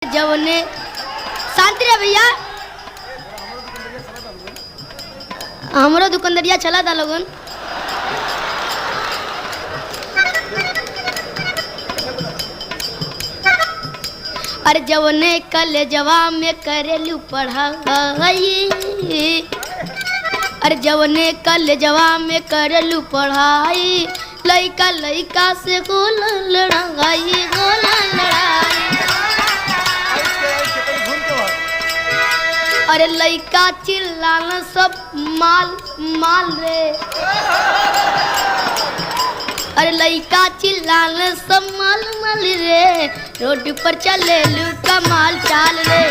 जवने शांति रे भैया हमारो दुकानदारिया चला था लोगन। अरे जवने कल जवा में करेलू पढ़ाई, अरे जवने कल जवा में करेलू पढ़ाई, लइका लइका से गोल लड़ाई गोल लड़ाई। अरे लइका चिल्लाना सब माल माल रे, अरे लइका चिल्लाना सब माल माल रे, रोड पर चले लू कमाल चाल रे।